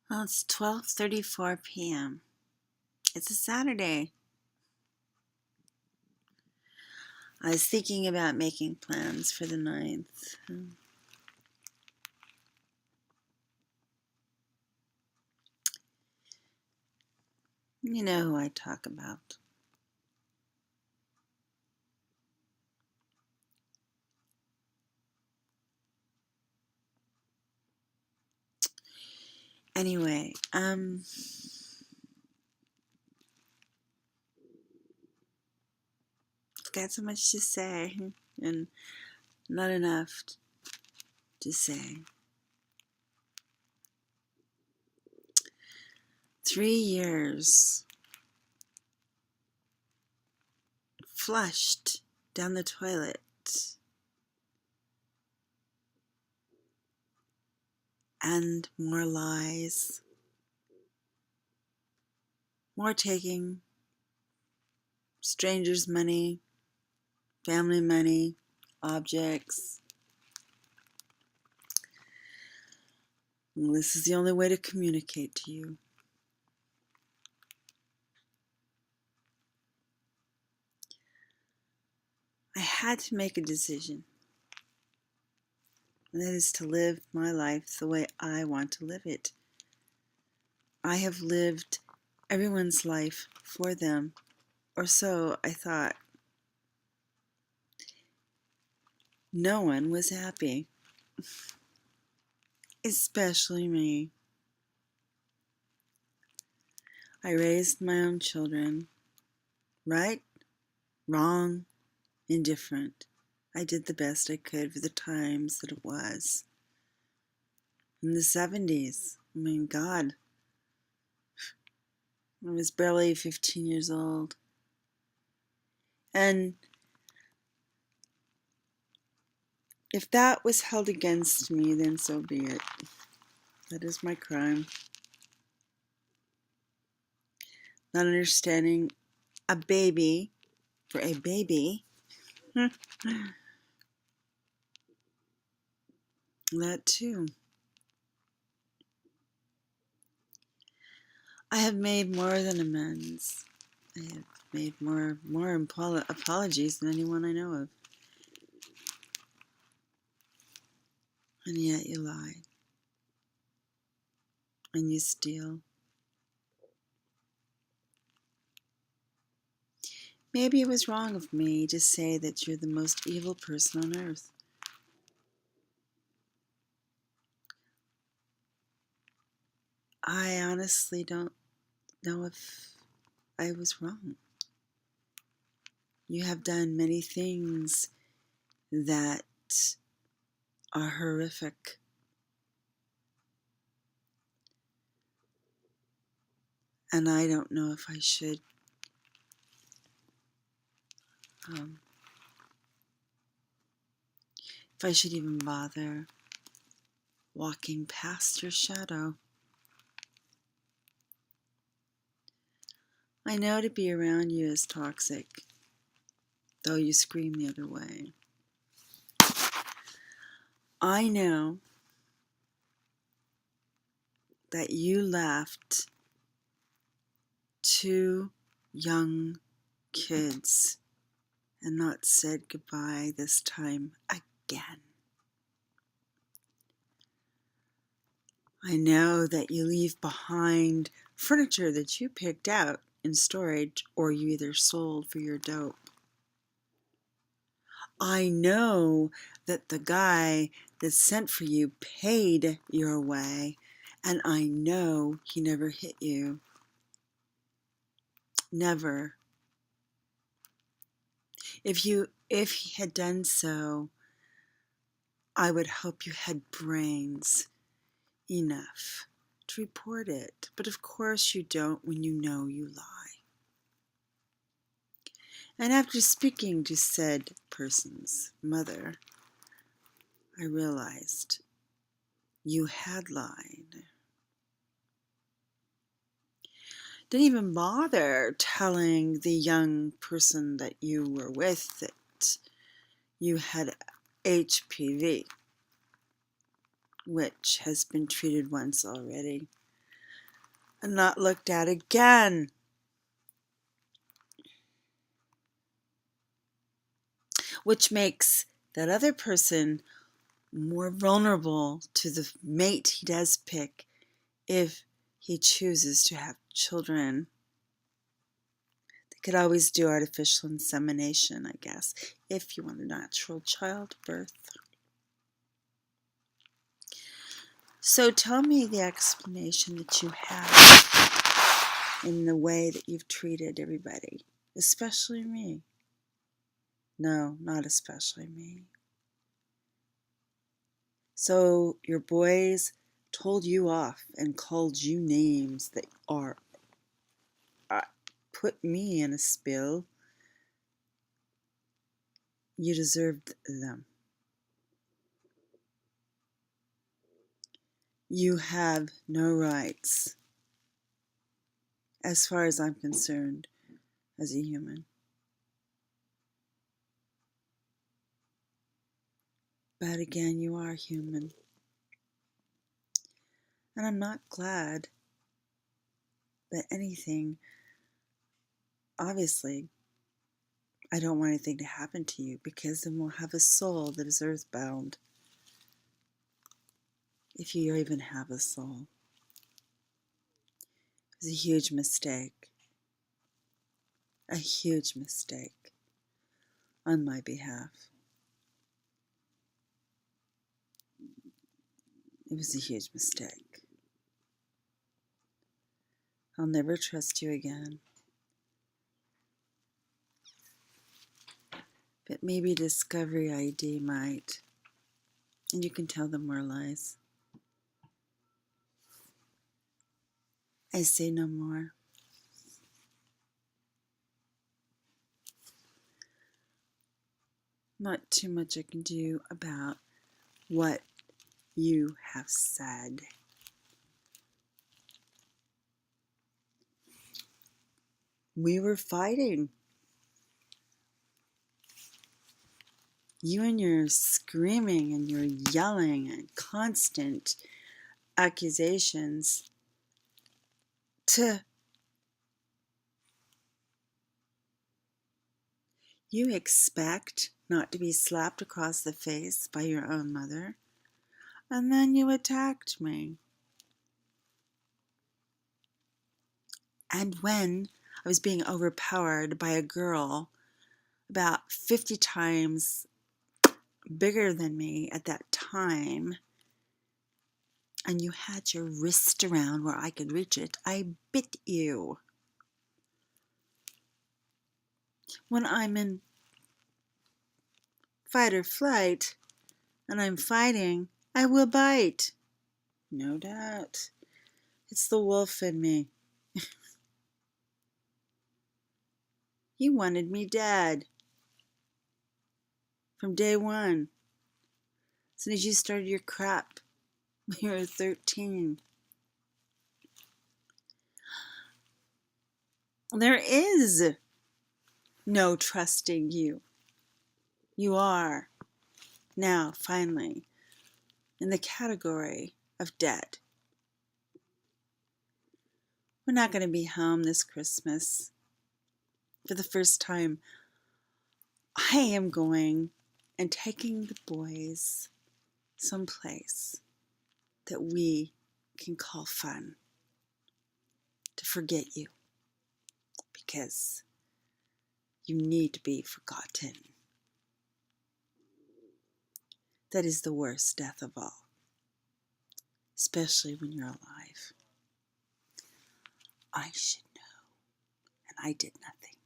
Well, it's 12:34 p.m. It's a Saturday. I was thinking about making plans for the 9th. You know who I talk about. Anyway, I've got so much to say and not enough to say. 3 years flushed down the toilet and more lies, more taking strangers' money, family money, objects. And this is the only way to communicate to you. I had to make a decision, and that is to live my life the way I want to live it. I have lived everyone's life for them, or so I thought. No one was happy, especially me. I raised my own children, right, wrong, indifferent. I did the best I could for the times that it was. In the 70s, I mean, God, I was barely 15 years old. And if that was held against me, then so be it. That is my crime. Not understanding a baby for a baby. That too. I have made more than amends. I have made more apologies than anyone I know of. And yet you lie. And you steal. Maybe it was wrong of me to say that you're the most evil person on earth. I honestly don't know if I was wrong. You have done many things that are horrific. And I don't know if I should even bother walking past your shadow. I know to be around you is toxic, though you scream the other way. I know that you left 2 young kids and not said goodbye this time again. I know that you leave behind furniture that you picked out in storage or you either sold for your dope. I know that the guy that sent for you paid your way, and I know he never hit you. Never. If he had done so, I would hope you had brains enough to report it. But of course you don't when you know you lie. And after speaking to said person's mother, I realized you had lied. Didn't even bother telling the young person that you were with that you had HPV, which has been treated once already. and not looked at again. Which makes that other person more vulnerable to the mate he does pick if he chooses to have children. They could always do artificial insemination, I guess, if you want a natural childbirth. So tell me the explanation that you have in the way that you've treated everybody, especially me. No, not especially me. So your boys told you off and called you names that are put me in a spill. You deserved them. You have no rights, as far as I'm concerned, as a human. But again, you are human. And I'm not glad that anything, obviously, I don't want anything to happen to you, because then we'll have a soul that is earthbound. If you even have a soul. It was a huge mistake. A huge mistake on my behalf. It was a huge mistake. I'll never trust you again. But maybe Discovery ID might. And you can tell them more lies. I say no more. Not too much I can do about what you have said. We were fighting. You and your screaming and your yelling and constant accusations You expect not to be slapped across the face by your own mother, and then you attacked me. And when I was being overpowered by a girl about 50 times bigger than me at that time, and you had your wrist around where I could reach it, I bit you. When I'm in fight or flight and I'm fighting, I will bite. No doubt. It's the wolf in me. You wanted me dead. From day one. As soon as you started your crap when you were 13. There is no trusting you. You are now, finally, in the category of dead. We're not going to be home this Christmas. For the first time, I am going and taking the boys someplace that we can call fun to forget you, because you need to be forgotten. That is the worst death of all, especially when you're alive. I should know, and I did nothing.